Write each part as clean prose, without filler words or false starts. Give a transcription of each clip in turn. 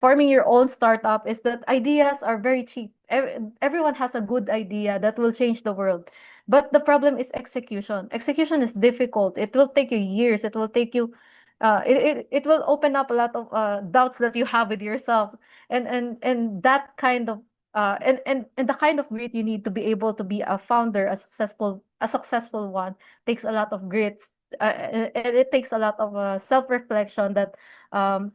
forming your own startup is that ideas are very cheap. Everyone has a good idea that will change the world. But the problem is execution. Execution is difficult. It will take you years. It will take you it will open up a lot of doubts that you have with yourself. And that kind of and the kind of grit you need to be able to be a founder, a successful one takes a lot of grit. And it takes a lot of self-reflection that um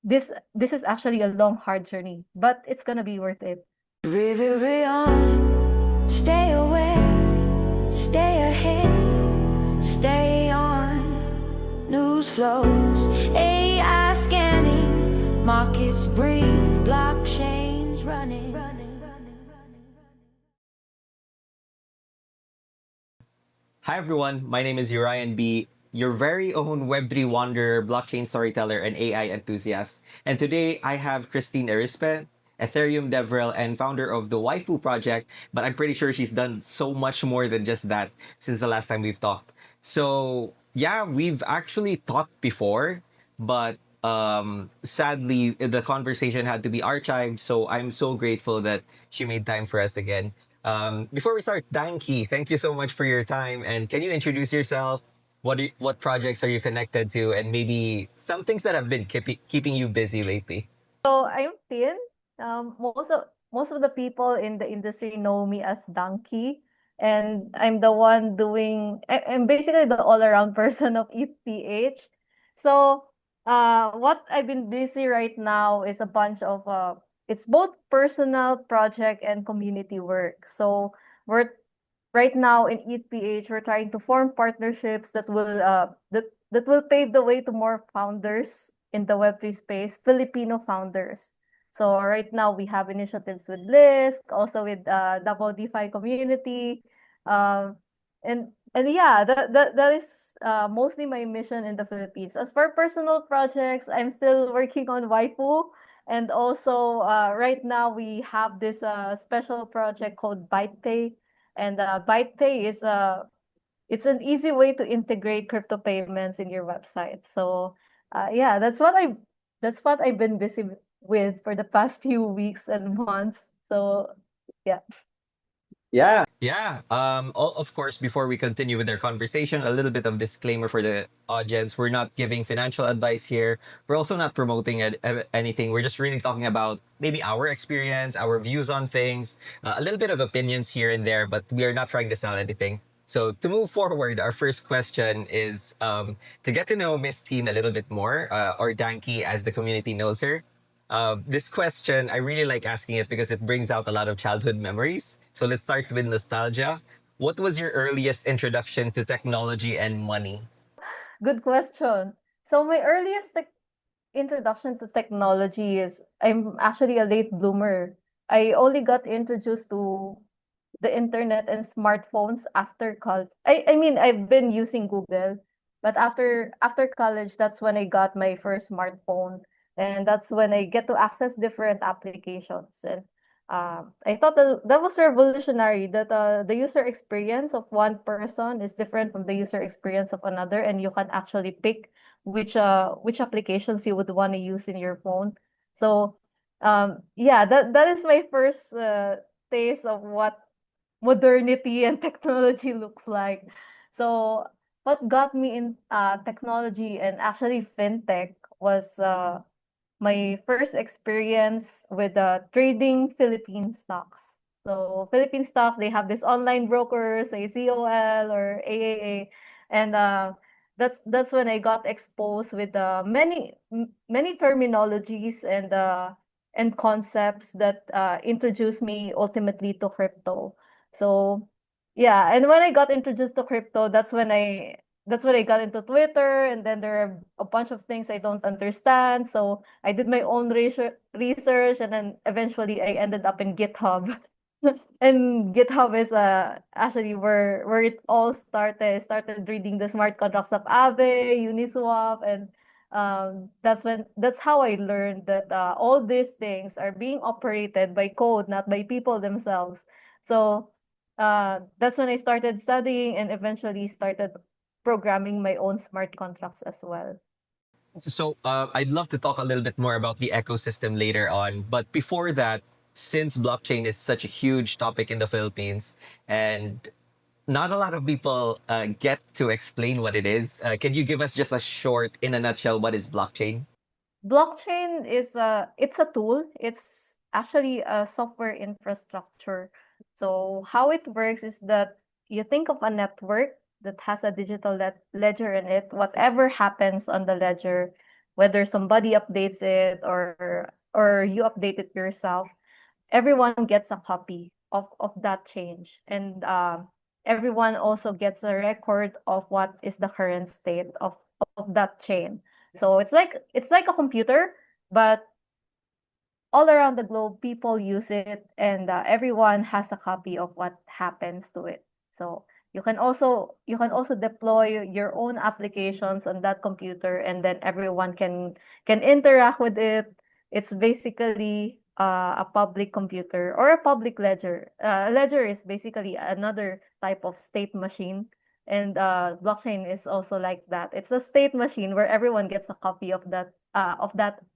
this is actually a long, hard journey, but it's gonna be worth it. Bravery on, stay aware, stay ahead, stay on. News flows, AI scanning, markets breathe, blockchains running. Hi everyone, my name is Urian B, your very own Web3 wanderer, blockchain storyteller, and AI enthusiast. And today I have Christine Erispe, Ethereum DevRel, and founder of the Waifu project. But I'm pretty sure she's done so much more than just that since the last time we've talked. So yeah, we've actually talked before, but sadly the conversation had to be archived. So I'm so grateful that she made time for us again. Before we start, Danki, thank you so much for your time. And can you introduce yourself? What projects are you connected to? And maybe some things that have been keeping you busy lately. So I'm Tin. Most of the people in the industry know me as Danki, and I'm the one doing. I'm basically the all-around person of ETH PH. So, what I've been busy right now is a bunch of it's both personal project and community work. So we're right now in ETH PH, we're trying to form partnerships that will pave the way to more founders in the Web3 space, Filipino founders. So right now we have initiatives with Lisk, also with Double DeFi community, um, and yeah, that is mostly my mission in the Philippines. As for personal projects, I'm still working on Waifu, and also right now we have this special project called BytePay, and BytePay is it's an easy way to integrate crypto payments in your website. So yeah, that's what I've been busy with for the past few weeks and months. So yeah. Yeah. Of course, before we continue with our conversation, a little bit of disclaimer for the audience. We're not giving financial advice here. We're also not promoting anything. We're just really talking about maybe our experience, our views on things, a little bit of opinions here and there, but we are not trying to sell anything. So to move forward, our first question is to get to know Miss Teen a little bit more, or Danki as the community knows her. This question, I really like asking it because it brings out a lot of childhood memories. So let's start with nostalgia. What was your earliest introduction to technology and money? Good question. So my earliest introduction to technology is I'm actually a late bloomer. I only got introduced to the internet and smartphones after college. I mean, I've been using Google, but after college, that's when I got my first smartphone, and that's when I get to access different applications. And I thought that was revolutionary. That the user experience of one person is different from the user experience of another, and you can actually pick which applications you would want to use in your phone. So yeah, that is my first taste of what modernity and technology looks like. So what got me in technology and actually fintech was my first experience with trading Philippine stocks. So Philippine stocks, they have this online brokers, say COL or AAA, and that's when I got exposed with many terminologies and concepts that introduced me ultimately to crypto. So yeah, and when I got introduced to crypto, that's when I got into Twitter, and then there are a bunch of things I don't understand. So I did my own research, and then eventually I ended up in GitHub. And GitHub is actually where it all started. I started reading the smart contracts of Aave, Uniswap, and that's how I learned that all these things are being operated by code, not by people themselves. So that's when I started studying and eventually started programming my own smart contracts as well. So I'd love to talk a little bit more about the ecosystem later on. But before that, since blockchain is such a huge topic in the Philippines and not a lot of people get to explain what it is, can you give us just a short, in a nutshell, what is blockchain? Blockchain is it's a tool. It's actually a software infrastructure. So how it works is that you think of a network that has a digital ledger in it. Whatever happens on the ledger, whether somebody updates it or you update it yourself, everyone gets a copy of that change. And everyone also gets a record of what is the current state of that chain. So it's like a computer, but all around the globe, people use it, and everyone has a copy of what happens to it. So you can also deploy your own applications on that computer, and then everyone can interact with it. It's basically a public computer or a public ledger. Ledger is basically another type of state machine, and blockchain is also like that. It's a state machine where everyone gets a copy of that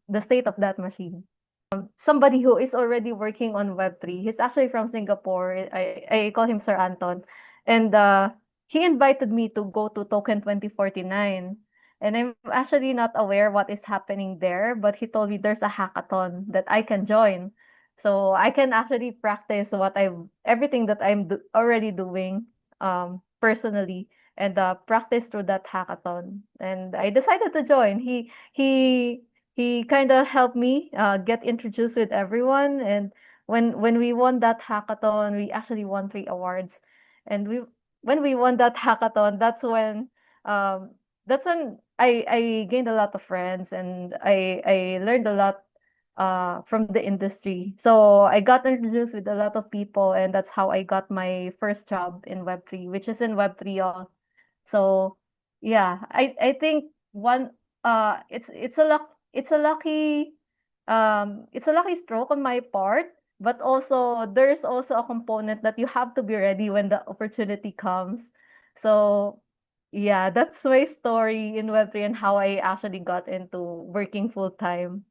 the state of that machine. Somebody who is already working on Web3. He's actually from Singapore. I call him Sir Anton. And he invited me to go to Token 2049. And I'm actually not aware what is happening there, but he told me there's a hackathon that I can join. So I can actually practice everything that already doing personally, and practice through that hackathon. And I decided to join. He kind of helped me get introduced with everyone. And when we won that hackathon, we actually won 3 awards. And when we won that hackathon, that's when I gained a lot of friends, and I learned a lot from the industry. So I got introduced with a lot of people, and that's how I got my first job in Web3, which is in Web3. So yeah, I think it's a lucky stroke on my part, but also there's also a component that you have to be ready when the opportunity comes. So yeah, that's my story in Web3 and how I actually got into working full time.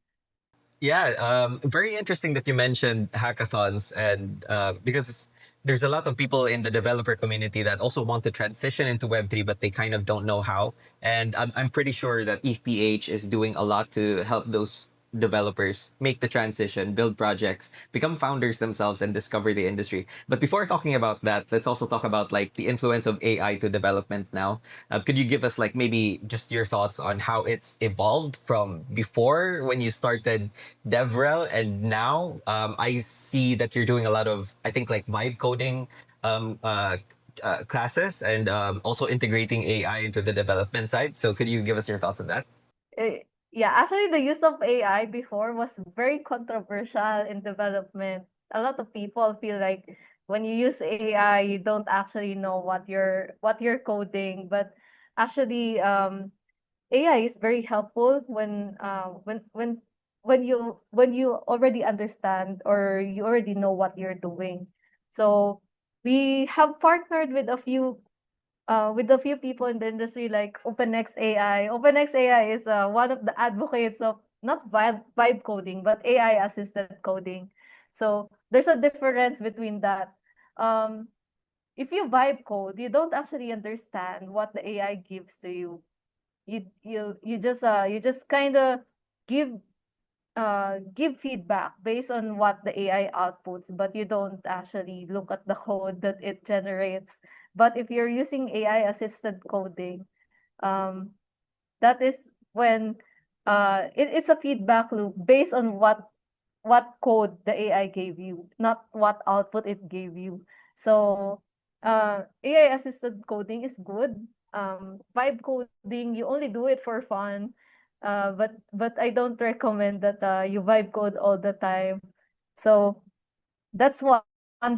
Yeah, very interesting that you mentioned hackathons, and because there's a lot of people in the developer community that also want to transition into Web3, but they kind of don't know how. And I'm pretty sure that ETH PH is doing a lot to help those developers make the transition, build projects, become founders themselves, and discover the industry. But before talking about that, let's also talk about like the influence of AI to development now. Could you give us like maybe just your thoughts on how it's evolved from before when you started DevRel, and now I see that you're doing a lot of, I think, like vibe coding um, uh, classes, and also integrating AI into the development side. So could you give us your thoughts on that? Yeah, actually, the use of AI before was very controversial in development. A lot of people feel like when you use AI, you don't actually know what you're coding, but actually, AI is very helpful when you already understand or you already know what you're doing. So we have partnered with a few people in the industry like OpenX AI. OpenX AI is one of the advocates of not vibe coding, but AI assisted coding. So there's a difference between that. Um, if you vibe code, you don't actually understand what the AI gives to you. You just kind of give give feedback based on what the AI outputs, but you don't actually look at the code that it generates. But if you're using AI assisted coding, um, that is when it's a feedback loop based on what code the AI gave you, not what output it gave you. So AI assisted coding is good. Vibe coding, you only do it for fun. But I don't recommend that you vibe code all the time. So that's one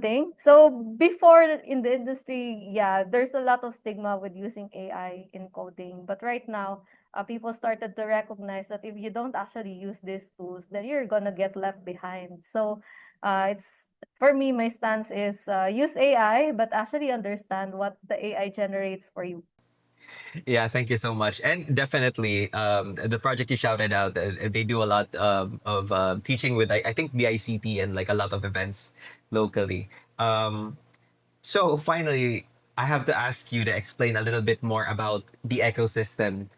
thing. So before in the industry, yeah, there's a lot of stigma with using AI in coding. But right now, people started to recognize that if you don't actually use these tools, then you're gonna get left behind. So it's for me, my stance is use AI, but actually understand what the AI generates for you. Yeah, thank you so much. And definitely, the project you shouted out, they do a lot of teaching with, I think, the ICT and like a lot of events locally. Um, so finally, I have to ask you to explain a little bit more about the ecosystem.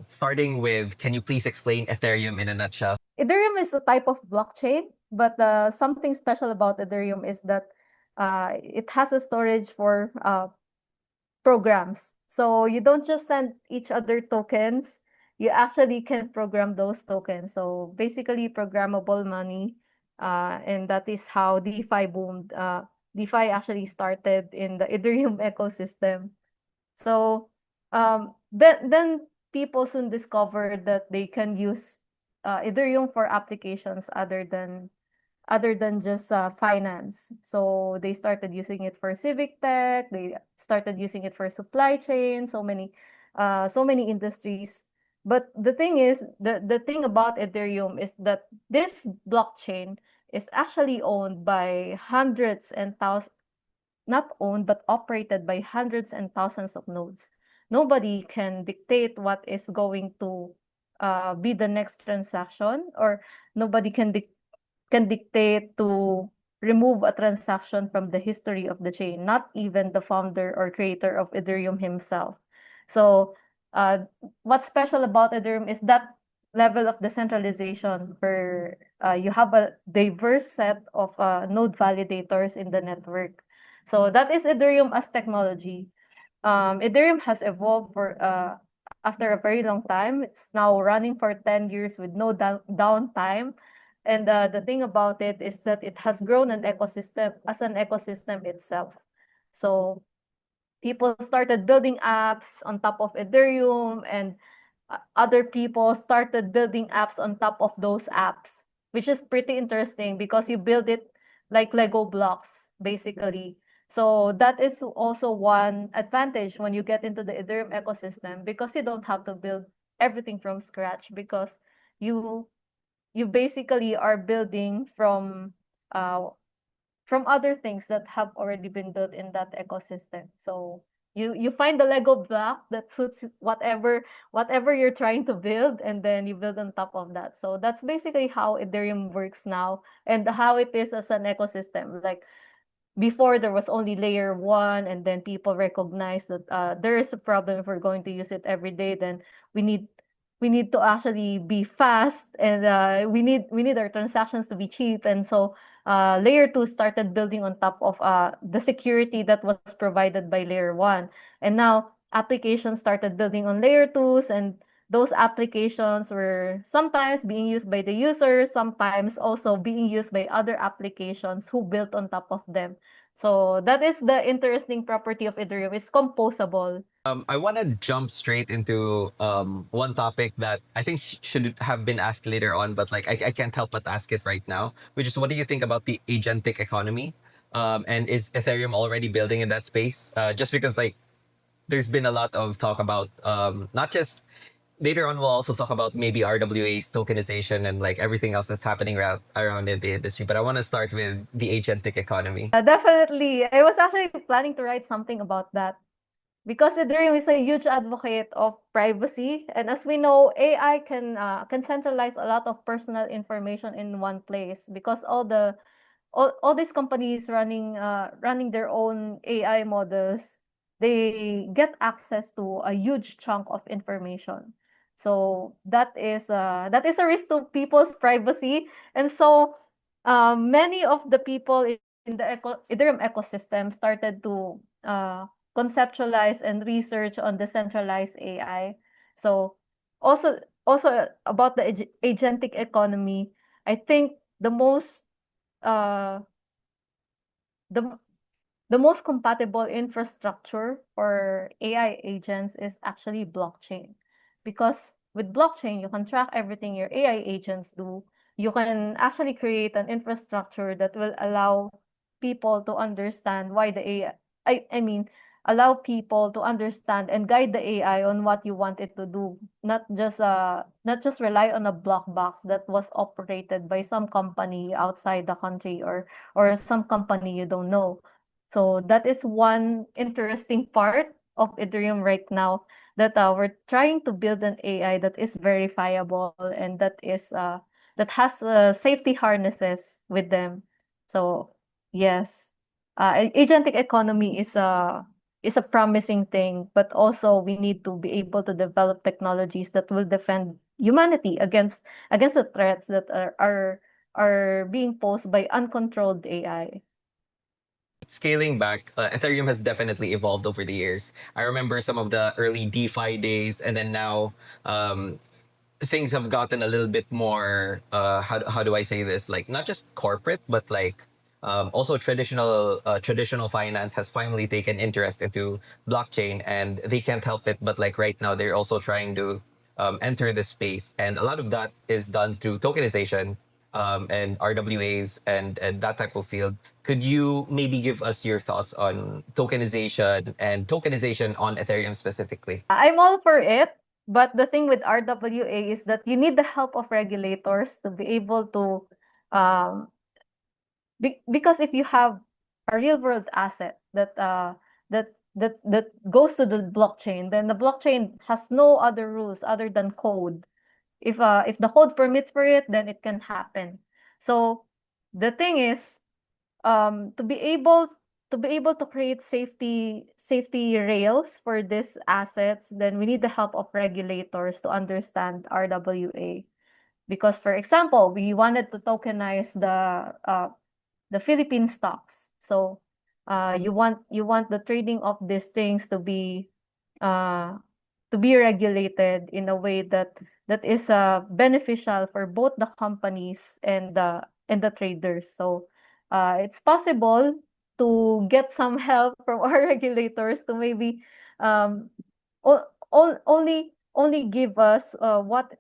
Starting with, can you please explain Ethereum in a nutshell? Ethereum is a type of blockchain, but something special about Ethereum is that it has a storage for programs. So you don't just send each other tokens, you actually can program those tokens. So basically programmable money. And that is how DeFi boomed. DeFi actually started in the Ethereum ecosystem. So then people soon discovered that they can use Ethereum for applications other than just finance. So they started using it for civic tech. They started using it for supply chain. So many industries. But the thing is, the thing about Ethereum is that this blockchain is actually owned by hundreds and thousands, not owned, but operated by hundreds and thousands of nodes. Nobody can dictate what is going to be the next transaction, or nobody can dictate to remove a transaction from the history of the chain, not even the founder or creator of Ethereum himself. So, what's special about Ethereum is that level of decentralization where you have a diverse set of node validators in the network. So that is Ethereum as technology. Ethereum has evolved for after a very long time. It's now running for 10 years with no downtime. And the thing about it is that it has grown an ecosystem as an ecosystem itself. So people started building apps on top of Ethereum, and other people started building apps on top of those apps, which is pretty interesting because you build it like Lego blocks, basically. So that is also one advantage when you get into the Ethereum ecosystem, because you don't have to build everything from scratch, because you you basically are building from other things that have already been built in that ecosystem. So you find the Lego block that suits whatever you're trying to build, and then you build on top of that. So that's basically how Ethereum works now, and how it is as an ecosystem. Like before, there was only layer one, and then people recognize that there is a problem. If we're going to use it every day, then we need we need to actually be fast, and we need our transactions to be cheap. And so layer two started building on top of the security that was provided by layer one. And now applications started building on layer twos, and those applications were sometimes being used by the users, sometimes also being used by other applications who built on top of them. So that is the interesting property of Ethereum. It's composable. I want to jump straight into one topic that I think should have been asked later on, but like I can't help but ask it right now, which is, what do you think about the agentic economy? And is Ethereum already building in that space? Just because like there's been a lot of talk about not just, later on we'll also talk about maybe RWA's tokenization and like everything else that's happening around in the industry. But I want to start with the agentic economy. Definitely. I was actually planning to write something about that, because Ethereum is a huge advocate of privacy, and as we know, AI can centralize a lot of personal information in one place, because all these companies running their own AI models, they get access to a huge chunk of information. So that is a risk to people's privacy. And so many of the people in the Ethereum ecosystem started to conceptualize and research on decentralized AI. So also about the agentic economy, I think uh the the most compatible infrastructure for AI agents is actually blockchain. Because with blockchain, you can track everything your AI agents do. You can actually create an infrastructure that will allow people to understand why the AI, I mean, allow people to understand and guide the AI on what you want it to do, not just rely on a black box that was operated by some company outside the country, or some company you don't know. So that is one interesting part of Ethereum right now, that we're trying to build an AI that is verifiable and that has safety harnesses with them. So yes, agentic economy is a promising thing, but also we need to be able to develop technologies that will defend humanity against the threats that are being posed by uncontrolled AI. Scaling back, Ethereum has definitely evolved over the years. I remember some of the early DeFi days, and then now things have gotten a little bit more how do I say this, like not just corporate but like also traditional finance has finally taken interest into blockchain, and they can't help it but like right now they're also trying to enter the space, and a lot of that is done through tokenization and RWAs and that type of field. Could you maybe give us your thoughts on tokenization on Ethereum specifically? I'm all for it, but the thing with RWA is that you need the help of regulators to be able to, um, because if you have a real world asset that goes to the blockchain, then the blockchain has no other rules other than code. If the code permits for it, then it can happen. So the thing is, to be able to create safety rails for these assets, then we need the help of regulators to understand RWA. Because, for example, we wanted to tokenize the Philippine stocks. So, you want the trading of these things uh, to be regulated in a way that is beneficial for both the companies and the traders. So, it's possible to get some help from our regulators to maybe um, only give us what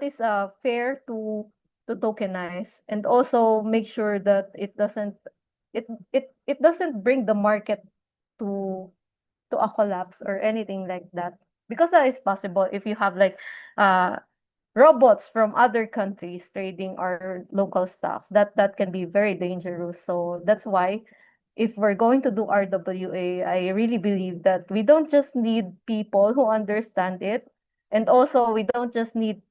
is fair to tokenize, and also make sure that it doesn't bring the market to a collapse or anything like that, because that is possible if you have like uh robots from other countries trading our local stocks. That can be very dangerous. So that's why if we're going to do RWA, I really believe that we don't just need people who understand it, and also we don't just need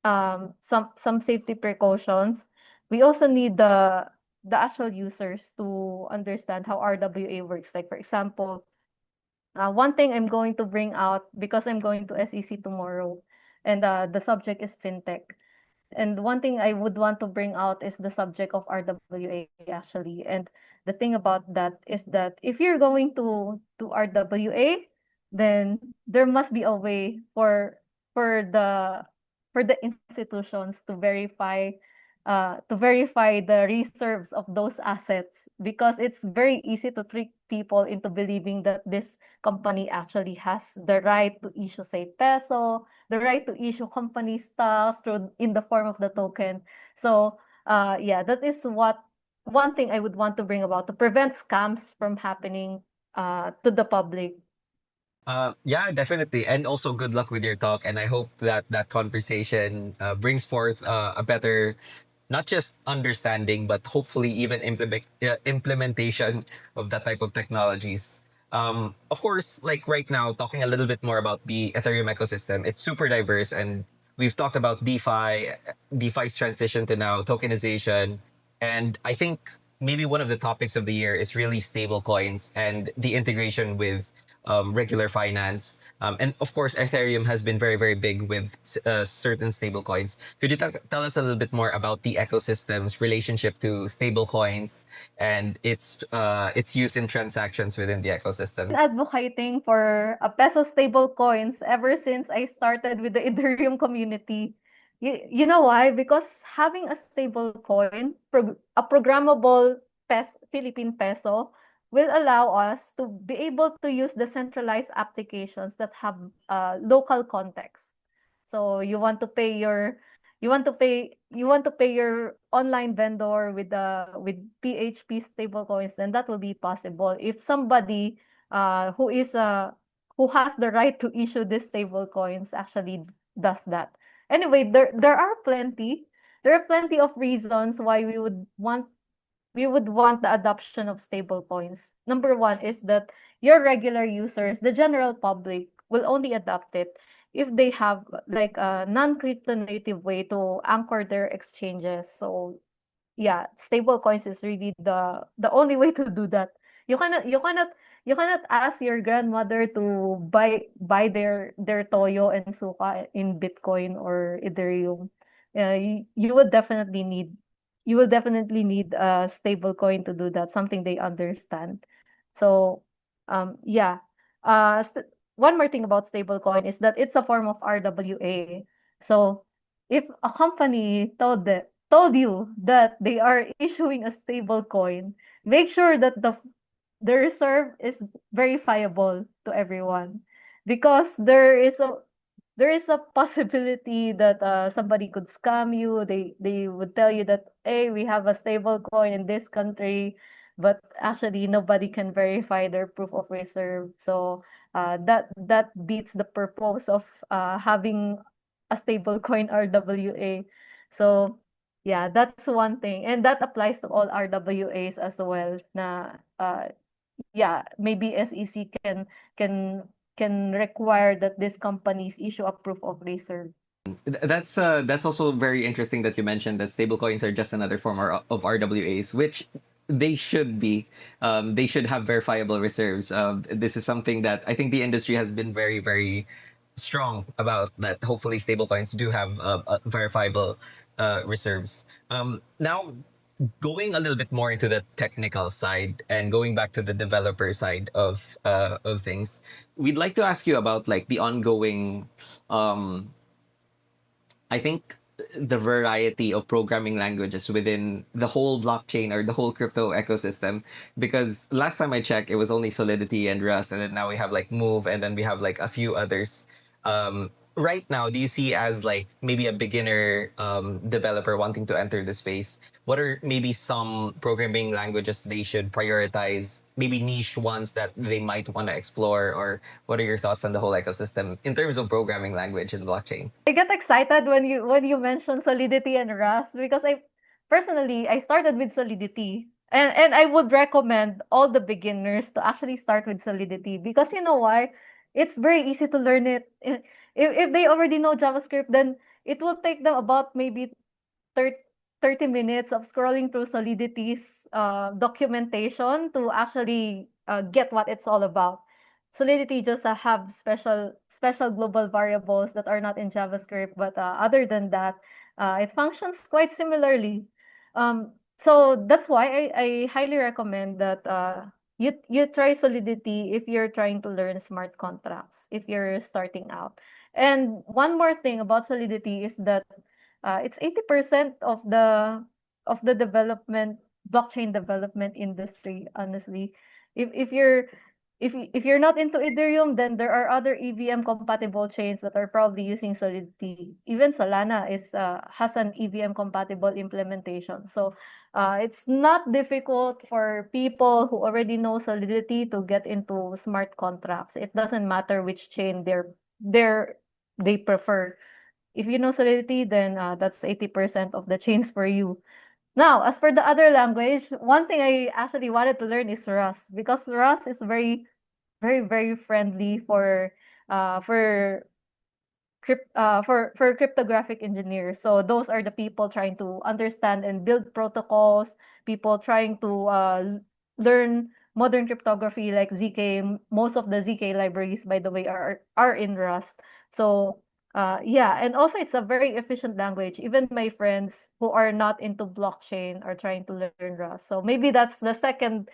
some safety precautions. We also need the actual users to understand how RWA works. Like, for example, one thing I'm going to bring out, because I'm going to SEC tomorrow, and the subject is fintech. And one thing I would want to bring out is the subject of RWA, actually. And the thing about that is that if you're going to RWA, then there must be a way for the for the institutions to verify the reserves of those assets, because it's very easy to trick people into believing that this company actually has the right to issue, say, peso, the right to issue company stocks through in the form of the token. So yeah, that is what one thing I would want to bring about to prevent scams from happening to the public. Yeah, definitely. And also good luck with your talk. And I hope that that conversation brings forth a better, not just understanding, but hopefully even implementation of that type of technologies. Of course, like right now, talking a little bit more about the Ethereum ecosystem, it's super diverse. And we've talked about DeFi, DeFi's transition to now tokenization. And I think maybe one of the topics of the year is really stable coins and the integration with regular finance. And of course, Ethereum has been very, very big with certain stable coins. Could you tell us a little bit more about the ecosystem's relationship to stable coins and its use in transactions within the ecosystem? Advocating for a peso stable coins ever since I started with the Ethereum community. You know why? Because having a stable coin, a programmable Philippine peso, will allow us to be able to use the centralized applications that have local context. So you want to pay your online vendor with PHP stable coins, then that will be possible if somebody who is who has the right to issue these stable coins actually does that. Anyway, there are plenty of reasons why we would want the adoption of stable coins. Number one is that your regular users, the general public, will only adopt it if they have like a non-crypto native way to anchor their exchanges. So yeah, stable coins is really the only way to do that. You cannot ask your grandmother to buy their toyo and suka in Bitcoin or Ethereum. You will definitely need a stable coin to do that, something they understand. So yeah. One more thing about stable coin is that it's a form of RWA. So if a company told you that they are issuing a stable coin, make sure that the reserve is verifiable to everyone, because there is a possibility that somebody could scam you. They would tell you that, hey, we have a stable coin in this country, but actually nobody can verify their proof of reserve. So that beats the purpose of having a stable coin RWA. So yeah, that's one thing. And that applies to all RWAs as well. Na yeah, maybe SEC can can require that these companies issue a proof of reserve. That's also very interesting that you mentioned that stablecoins are just another form of RWAs, which they should be. They should have verifiable reserves. This is something that I think the industry has been very, very strong about. That hopefully stablecoins do have verifiable reserves. Now, going a little bit more into the technical side and going back to the developer side of things, we'd like to ask you about like the ongoing um, I think the variety of programming languages within the whole blockchain or the whole crypto ecosystem. Because last time I checked, it was only Solidity and Rust, and then now we have like Move, and then we have like a few others. Right now, do you see as like maybe a beginner developer wanting to enter the space? What are maybe some programming languages they should prioritize? Maybe niche ones that they might want to explore, or what are your thoughts on the whole ecosystem in terms of programming language in blockchain? I get excited when you mention Solidity and Rust, because I started with Solidity. And I would recommend all the beginners to actually start with Solidity, because you know why? It's very easy to learn it. If they already know JavaScript, then it will take them about maybe 30, 30 minutes of scrolling through Solidity's documentation to actually get what it's all about. Solidity just have special global variables that are not in JavaScript, but other than that, it functions quite similarly. So that's why I highly recommend that you try Solidity if you're trying to learn smart contracts, if you're starting out. And one more thing about Solidity is that it's 80% of the blockchain development industry, honestly. If you're if you're not into Ethereum, then there are other EVM compatible chains that are probably using Solidity. Even Solana is has an EVM compatible implementation. So it's not difficult for people who already know Solidity to get into smart contracts. It doesn't matter which chain they're they prefer. If you know Solidity, then that's 80% of the chains for you. Now, as for the other language, one thing I actually wanted to learn is Rust, because Rust is very friendly for for cryptographic engineers. So those are the people trying to understand and build protocols, people trying to learn modern cryptography like ZK. Most of the ZK libraries, by the way, are in Rust. So yeah, and also it's a very efficient language. Even my friends who are not into blockchain are trying to learn Rust. So maybe that's the second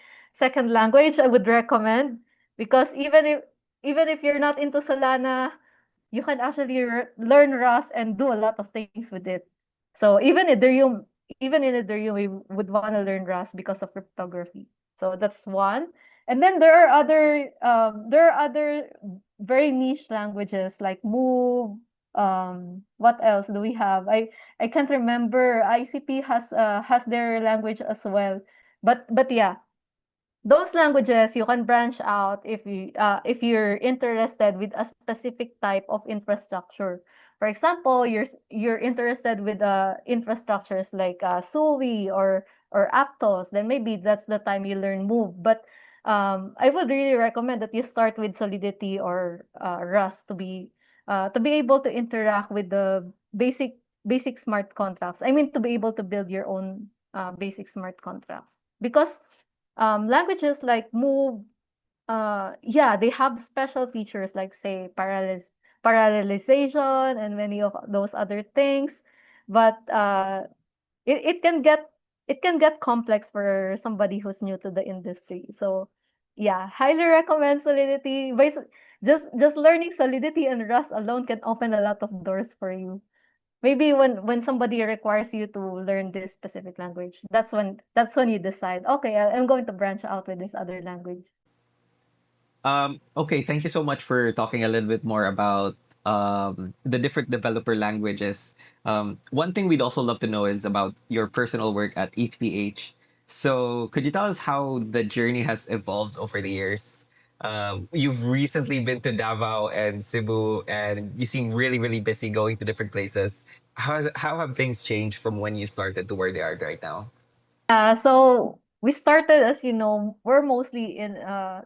language I would recommend, because even if you're not into Solana, you can actually learn Rust and do a lot of things with it. So even in Ethereum, we would want to learn Rust because of cryptography. So that's one. And then there are other very niche languages like Move. What else do we have? I can't remember. ICP has their language as well. But yeah, those languages you can branch out if you're interested with a specific type of infrastructure. For example, you're interested with infrastructures like Sui or Aptos, then maybe that's the time you learn Move. But I would really recommend that you start with Solidity or Rust to be able to interact with the basic smart contracts. I mean, to be able to build your own basic smart contracts. Because languages like Move, yeah, they have special features like say parallelization and many of those other things. But it can get complex for somebody who's new to the industry. So yeah, highly recommend Solidity. Just learning Solidity and Rust alone can open a lot of doors for you. Maybe when somebody requires you to learn this specific language, that's when you decide, okay, I'm going to branch out with this other language. Okay, thank you so much for talking a little bit more about the different developer languages. One thing we'd also love to know is about your personal work at ETH PH. So, could you tell us how the journey has evolved over the years? You've recently been to Davao and Cebu, and you seem really, really busy going to different places. How have things changed from when you started to where they are right now? So we started, as you know, we're mostly in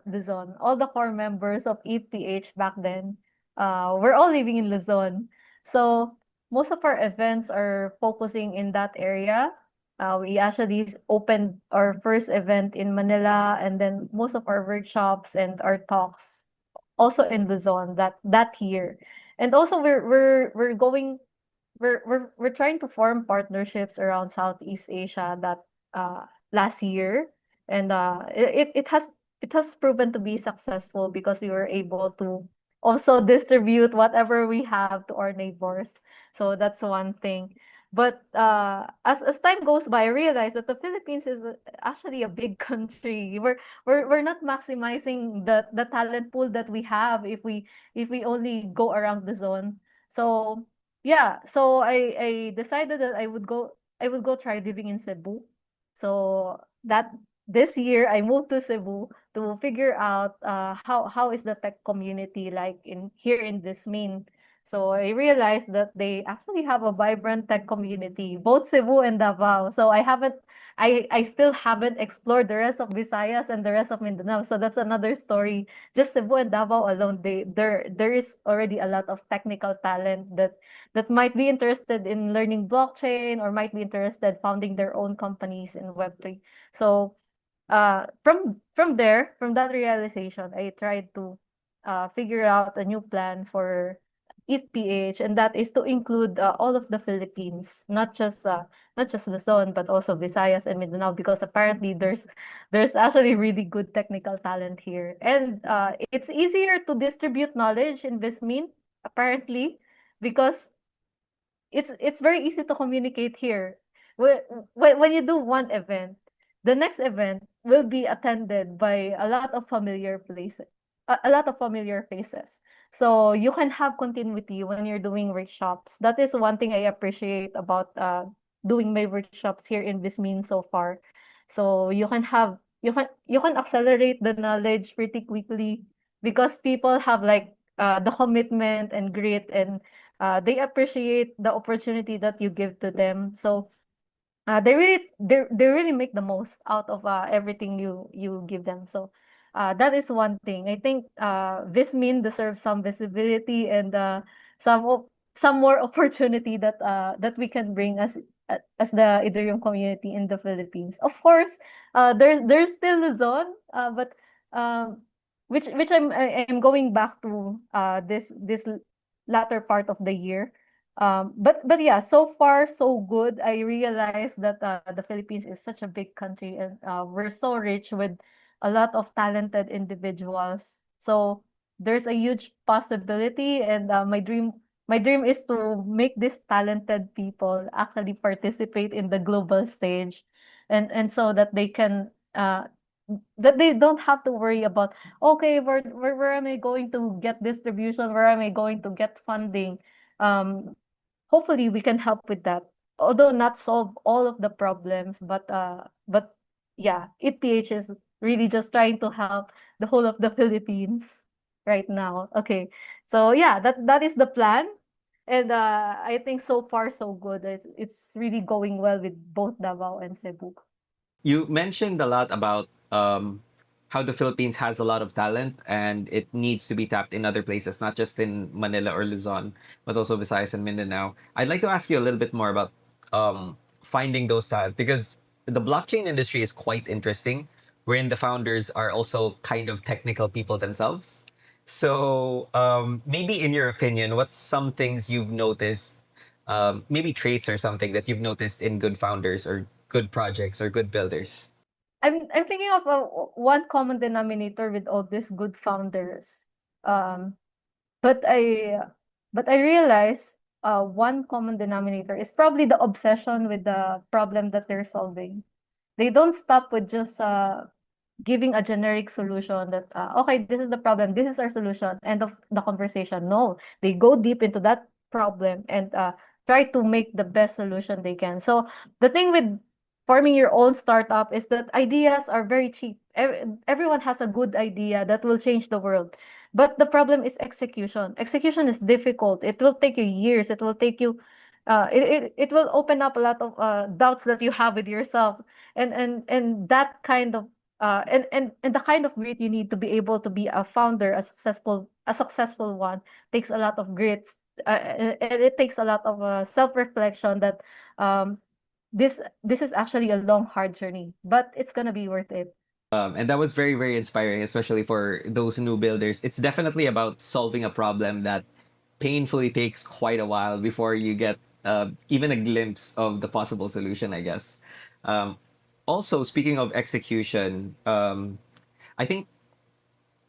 Luzon. All the core members of ETH back then, we're all living in Luzon. So most of our events are focusing in that area. We actually opened our first event in Manila, and then most of our workshops and our talks also in Luzon that year. And also we're trying to form partnerships around Southeast Asia that last year, and it has proven to be successful because we were able to also distribute whatever we have to our neighbors. So that's one thing. But as time goes by, I realize that the Philippines is actually a big country. We're not maximizing the talent pool that we have if we only go around the zone. So yeah, so I decided that I would go try living in Cebu. So that this year I moved to Cebu to figure out how is the tech community like in here in this main. So I realized that they actually have a vibrant tech community, both Cebu and Davao. So I still haven't explored the rest of Visayas and the rest of Mindanao. So that's another story. Just Cebu and Davao alone, there is already a lot of technical talent that might be interested in learning blockchain or might be interested founding their own companies in Web3. So from that realization, I tried to figure out a new plan for ETH PH, and that is to include all of the Philippines, not just Luzon, but also Visayas and Mindanao, because apparently there's actually really good technical talent here, and it's easier to distribute knowledge in Vismin apparently because it's very easy to communicate here. When when you do one event, the next event will be attended by a lot of familiar places, a lot of familiar faces. So you can have continuity when you're doing workshops. That is one thing I appreciate about doing my workshops here in Vismin so far. So you can accelerate the knowledge pretty quickly because people have like the commitment and grit, and they appreciate the opportunity that you give to them. So they really make the most out of everything you give them. So that is one thing. I think Vismin deserves some visibility and some more opportunity that we can bring as the Ethereum community in the Philippines. Of course, there's still Luzon, but um, which I'm going back to this latter part of the year. But yeah, so far so good. I realized that the Philippines is such a big country, and we're so rich with a lot of talented individuals. So there's a huge possibility, and my dream is to make these talented people actually participate in the global stage, and so that they don't have to worry about, okay, where am I going to get distribution? Where am I going to get funding? Um, Hopefully we can help with that. Although not solve all of the problems, but yeah, ETH is really just trying to help the whole of the Philippines right now. Okay. So yeah, that is the plan. And I think so far so good. It's really going well with both Davao and Cebu. You mentioned a lot about how the Philippines has a lot of talent and it needs to be tapped in other places, not just in Manila or Luzon, but also Visayas and Mindanao. I'd like to ask you a little bit more about finding those talent because the blockchain industry is quite interesting, wherein the founders are also kind of technical people themselves. So maybe in your opinion, what's some things you've noticed, maybe traits or something that you've noticed in good founders or good projects or good builders? I'm thinking of one common denominator with all these good founders. Um, but I realize one common denominator is probably the obsession with the problem that they're solving. They don't stop with just giving a generic solution that okay, this is the problem, this is our solution, end of the conversation. No, they go deep into that problem and try to make the best solution they can. So the thing with forming your own startup is that ideas are very cheap. Everyone has a good idea that will change the world, but the problem is execution. Execution is difficult. It will take you years. It will take you it will open up a lot of doubts that you have with yourself, and that kind of and the kind of grit you need to be able to be a founder, a successful one, takes a lot of grits, and it takes a lot of self-reflection that um this is actually a long hard journey, but it's gonna be worth it. And that was very, very inspiring, especially for those new builders. It's definitely about solving a problem that painfully takes quite a while before you get even a glimpse of the possible solution, I guess. Um, Also, speaking of execution, I think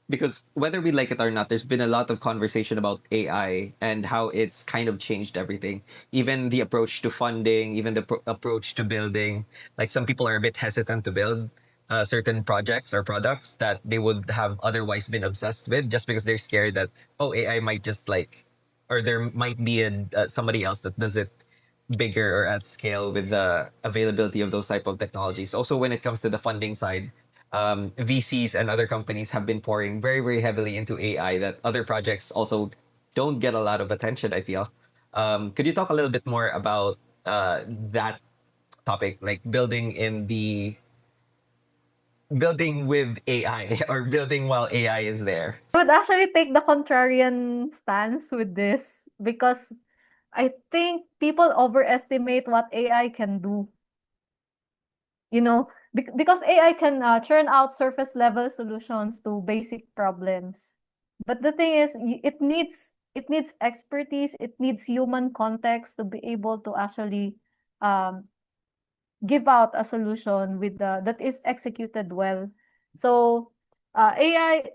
because whether we like it or not, there's been a lot of conversation about AI and how it's kind of changed everything. Even the approach to funding, even the approach to building. Like some people are a bit hesitant to build certain projects or products that they would have otherwise been obsessed with, just because they're scared that oh AI might just like, or there might be somebody else that does it bigger or at scale with the availability of those type of technologies. Also, when it comes to the funding side, VCs and other companies have been pouring very, very heavily into AI that other projects also don't get a lot of attention, I feel. Could you talk a little bit more about that topic, like building with AI or building while AI is there? I would actually take the contrarian stance with this because I think people overestimate what AI can do. You know, because AI can churn out surface level solutions to basic problems. But the thing is, it needs expertise, it needs human context to be able to actually um, give out a solution with that is executed well. So AI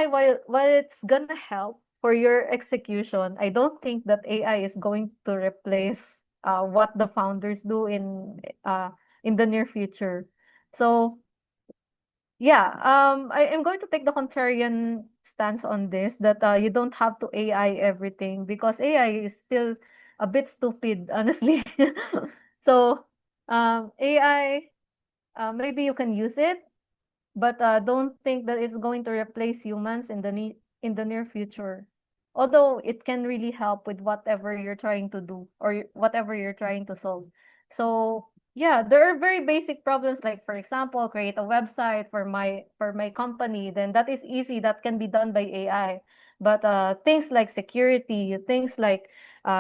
while it's gonna help for your execution, I don't think that AI is going to replace what the founders do in the near future. So yeah, I am going to take the contrarian stance on this that you don't have to AI everything because AI is still a bit stupid, honestly. So, AI, maybe you can use it, but don't think that it's going to replace humans in the near future. Although it can really help with whatever you're trying to do or whatever you're trying to solve. So yeah, there are very basic problems like, for example, create a website for my company. Then that is easy. That can be done by AI. But things like security, things like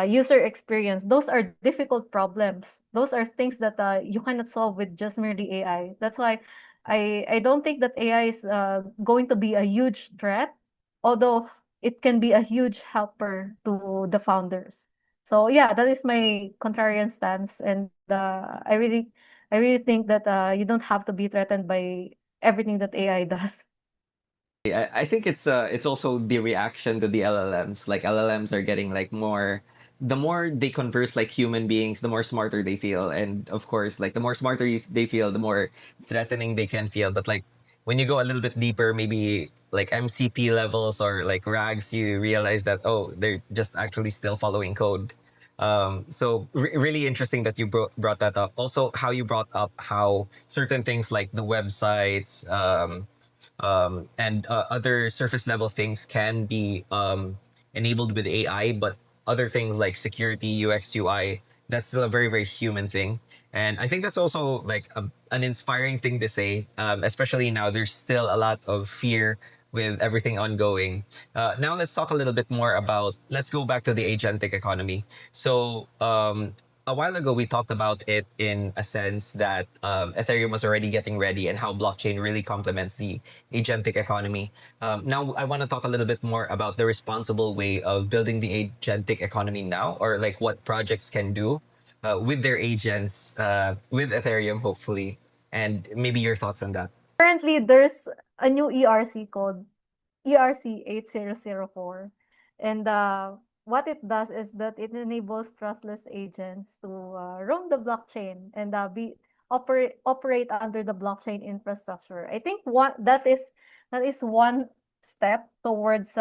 user experience, those are difficult problems. Those are things that you cannot solve with just merely AI. That's why I don't think that AI is going to be a huge threat, although it can be a huge helper to the founders. So yeah, that is my contrarian stance, and I really think that you don't have to be threatened by everything that AI does. I think it's also the reaction to the LLMs. Like LLMs are getting like more, the more they converse like human beings, the more smarter they feel, and of course, like the more smarter they feel, the more threatening they can feel. But like when you go a little bit deeper, maybe like MCP levels or like RAGs, you realize that oh, they're just actually still following code. So really interesting that you brought that up. Also, how you brought up how certain things like the websites. And other surface level things can be enabled with AI, but other things like security, UX, UI, that's still a very, very human thing. And I think that's also like an inspiring thing to say, especially now there's still a lot of fear with everything ongoing. Now let's talk a little bit more about, let's go back to the agentic economy. So a while ago, we talked about it in a sense that Ethereum was already getting ready and how blockchain really complements the agentic economy. Now, I want to talk a little bit more about the responsible way of building the agentic economy now, or like what projects can do with their agents, with Ethereum, hopefully, and maybe your thoughts on that. Currently, there's a new ERC code, ERC 8004. And what it does is that it enables trustless agents to roam the blockchain and operate under the blockchain infrastructure. I think that is one step towards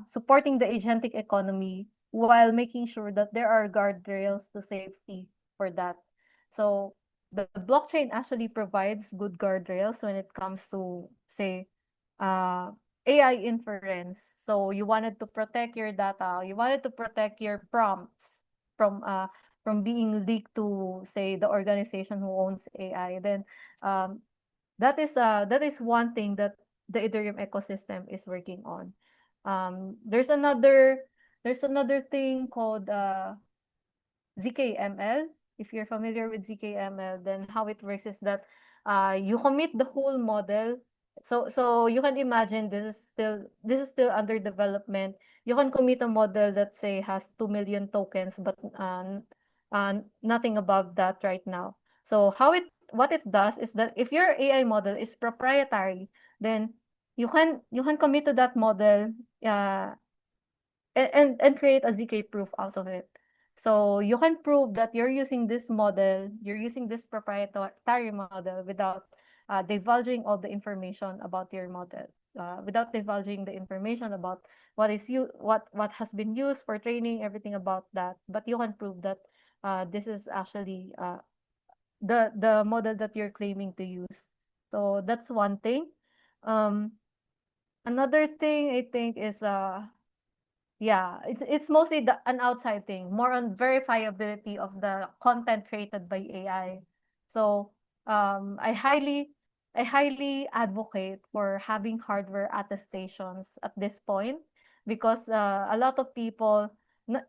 supporting the agentic economy while making sure that there are guardrails to safety for that. So the blockchain actually provides good guardrails when it comes to, say, AI inference. So you wanted to protect your data, you wanted to protect your prompts from being leaked to, say, the organization who owns AI. Then that is one thing that the Ethereum ecosystem is working on. There's another thing called ZKML. If you're familiar with ZKML, then how it works is that you commit the whole model. So you can imagine this is still under development. You can commit a model that, say, has 2 million tokens, but nothing above that right now. So what it does is that if your AI model is proprietary, then you can commit to that model, and create a ZK proof out of it. So you can prove that you're using this model, you're using this proprietary model without divulging all the information about your model, without divulging the information about what has been used for training, everything about that. But you can prove that this is actually the model that you're claiming to use. So that's one thing. Another thing I think is yeah, it's mostly an outside thing, more on verifiability of the content created by AI. So I highly advocate for having hardware attestations at this point, because a lot of people,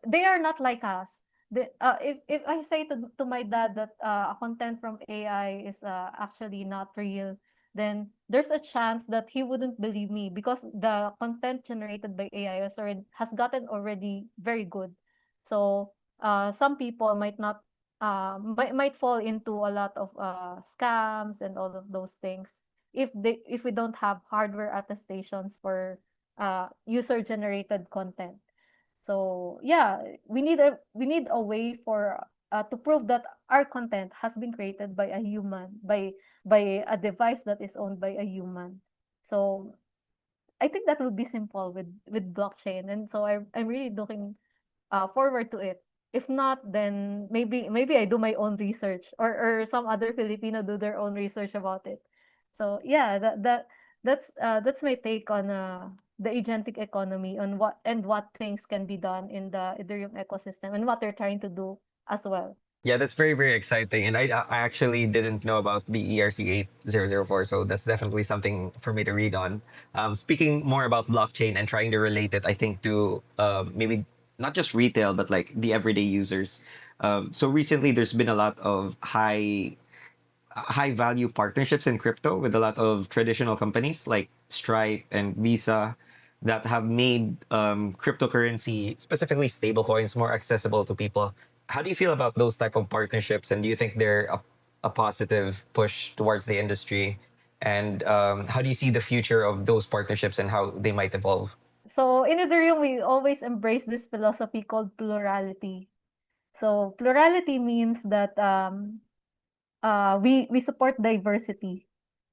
they are not like us. If I say to my dad that a content from AI is actually not real, then there's a chance that he wouldn't believe me, because the content generated by AI has gotten already very good. So some people might fall into a lot of scams and all of those things if we don't have hardware attestations for user generated content. So yeah, we need a way for to prove that our content has been created by a human, by a device that is owned by a human. So I think that would be simple with blockchain, and so I'm really looking forward to it. If not, then maybe I do my own research, or some other Filipino do their own research about it. So yeah, that's my take on the agentic economy, on what things can be done in the Ethereum ecosystem and what they're trying to do as well. Yeah, that's very, very exciting. And I actually didn't know about the ERC 8004, so that's definitely something for me to read on. Speaking more about blockchain and trying to relate it, I think, to maybe not just retail, but like the everyday users. So recently, there's been a lot of high value partnerships in crypto with a lot of traditional companies like Stripe and Visa that have made cryptocurrency, specifically stablecoins, more accessible to people. How do you feel about those type of partnerships, and do you think they're a positive push towards the industry? And how do you see the future of those partnerships and how they might evolve? So in Ethereum, we always embrace this philosophy called plurality. So plurality means that we support diversity.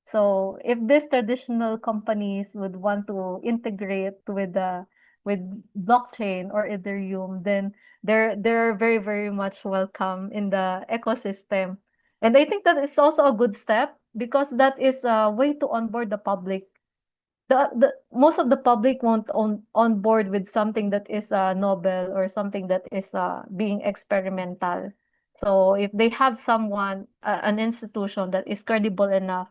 So if these traditional companies would want to integrate with blockchain or Ethereum, then they're very, very much welcome in the ecosystem. And I think that is also a good step, because that is a way to onboard the public the most of the public won't on board with something that is novel or something that is being experimental. So if they have someone, an institution that is credible enough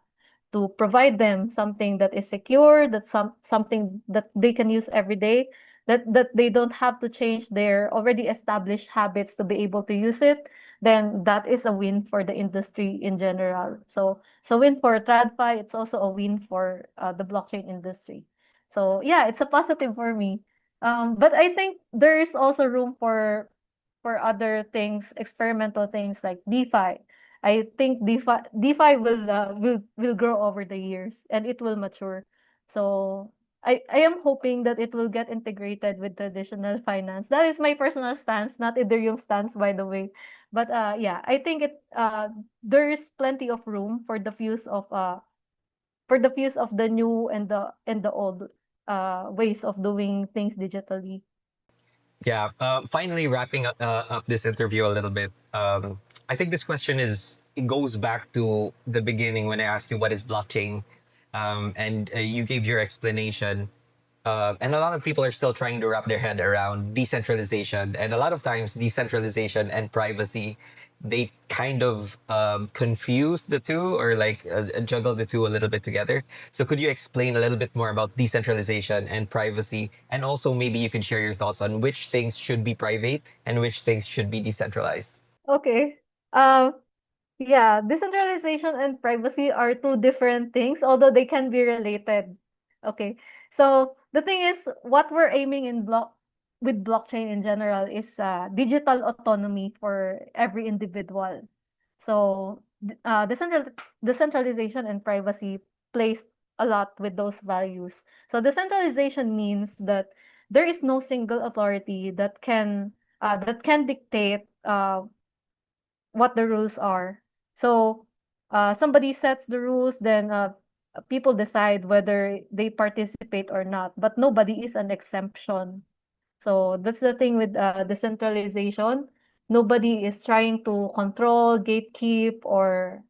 to provide them something that is secure, that something that they can use every day, that they don't have to change their already established habits to be able to use it, then that is a win for the industry in general. So win for TradFi, it's also a win for the blockchain industry. So yeah, it's a positive for me. But I think there is also room for other things, experimental things like DeFi. I think DeFi will grow over the years and it will mature. So I am hoping that it will get integrated with traditional finance. That is my personal stance, not Ethereum stance, by the way. But yeah, I think there is plenty of room for the fuse of the new and the old ways of doing things digitally. Yeah. Finally, wrapping up this interview a little bit. I think this question it goes back to the beginning when I asked you what is blockchain, and you gave your explanation. And a lot of people are still trying to wrap their head around decentralization, and a lot of times decentralization and privacy, they kind of confuse the two, or like juggle the two a little bit together. So could you explain a little bit more about decentralization and privacy, and also maybe you could share your thoughts on which things should be private and which things should be decentralized? Okay. Um, yeah, decentralization and privacy are two different things, although they can be related. Okay. So the thing is, what we're aiming with blockchain in general is digital autonomy for every individual. So decentralization and privacy plays a lot with those values. So decentralization means that there is no single authority that can dictate what the rules are. So somebody sets the rules, then people decide whether they participate or not, but nobody is an exemption. So that's the thing with decentralization. Nobody is trying to control, gatekeep, or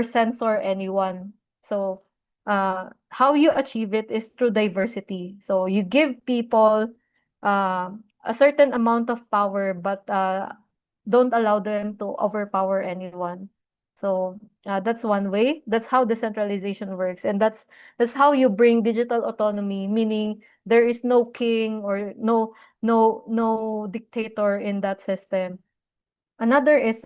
censor anyone. So how you achieve it is through diversity. So you give people a certain amount of power, but don't allow them to overpower anyone. So that's one way. That's how decentralization works, and that's how you bring digital autonomy, meaning there is no king or no dictator in that system. Another is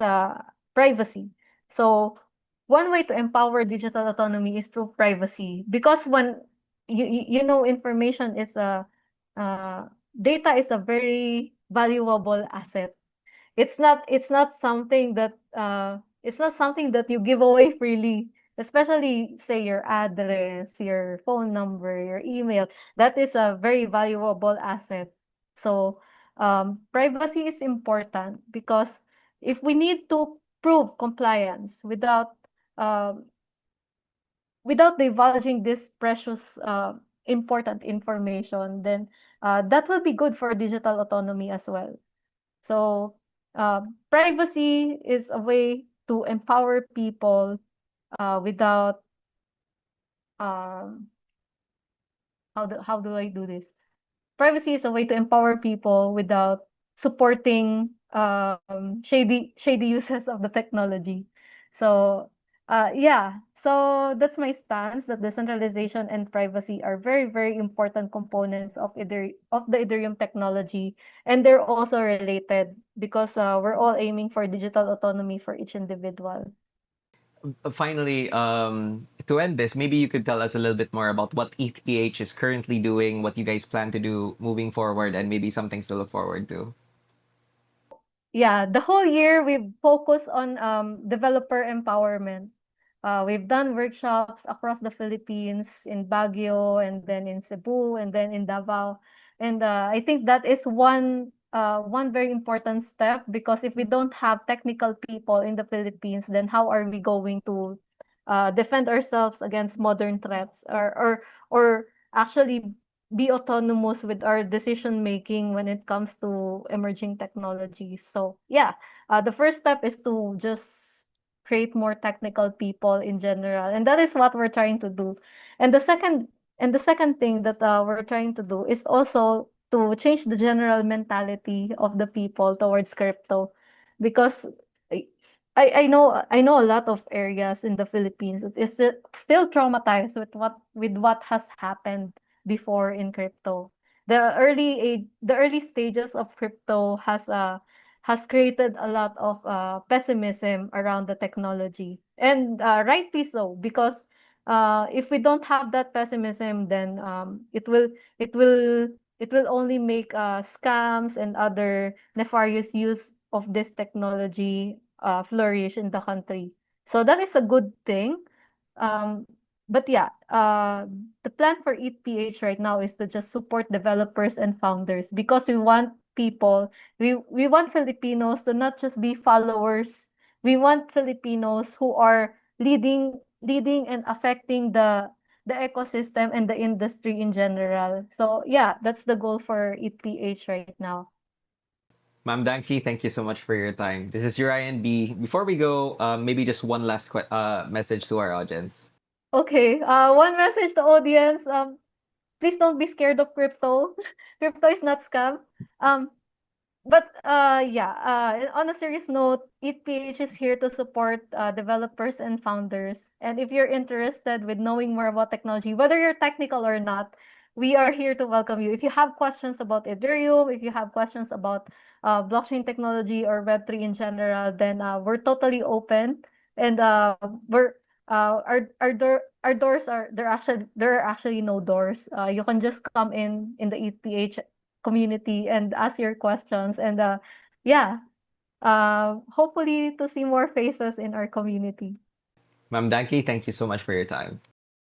privacy. So one way to empower digital autonomy is through privacy, because when information is data is a very valuable asset. It's not something that you give away freely, especially say your address, your phone number, your email. That is a very valuable asset. So privacy is important because if we need to prove compliance um, without divulging this precious important information, then that will be good for digital autonomy as well. So, privacy is a way to empower people without um, how do I do this? Privacy is a way to empower people without supporting shady uses of the technology. So, yeah. So that's my stance that decentralization and privacy are very, very important components of the Ethereum technology, and they're also related because we're all aiming for digital autonomy for each individual. Finally, to end this, maybe you could tell us a little bit more about what ETH PH is currently doing, what you guys plan to do moving forward, and maybe some things to look forward to. Yeah, the whole year we've focused on developer empowerment. We've done workshops across the Philippines, in Baguio, and then in Cebu, and then in Davao. And I think that is one very important step, because if we don't have technical people in the Philippines, then how are we going to defend ourselves against modern threats, or actually be autonomous with our decision making when it comes to emerging technologies. So yeah, the first step is to just create more technical people in general. And that is what we're trying to do. And the second thing that we're trying to do is also to change the general mentality of the people towards crypto, because I I know a lot of areas in the Philippines that is still traumatized with what has happened before in crypto. The early stages of crypto has created a lot of pessimism around the technology, and rightly so, because if we don't have that pessimism, then it will it will only make scams and other nefarious use of this technology flourish in the country. So that is a good thing. Um, but yeah, the plan for ETH PH right now is to just support developers and founders, because we want Filipinos to not just be followers. We want Filipinos who are leading and affecting the ecosystem and the industry in general. So yeah, that's the goal for ETH PH right now. Ma'am Danki, thank you so much for your time. This is Urian B. Before we go, maybe just one last message to our audience. Okay, one message to audience. Please don't be scared of crypto. Crypto is not scam. Um, But yeah, on a serious note, ETH is here to support developers and founders. And if you're interested with knowing more about technology, whether you're technical or not, we are here to welcome you. If you have questions about Ethereum, if you have questions about blockchain technology or Web3 in general, then we're totally open. And we're our doors are there are actually no doors. You can just come in the ETH community and ask your questions, and yeah, hopefully to see more faces in our community. Ma'am Danki, thank you so much for your time.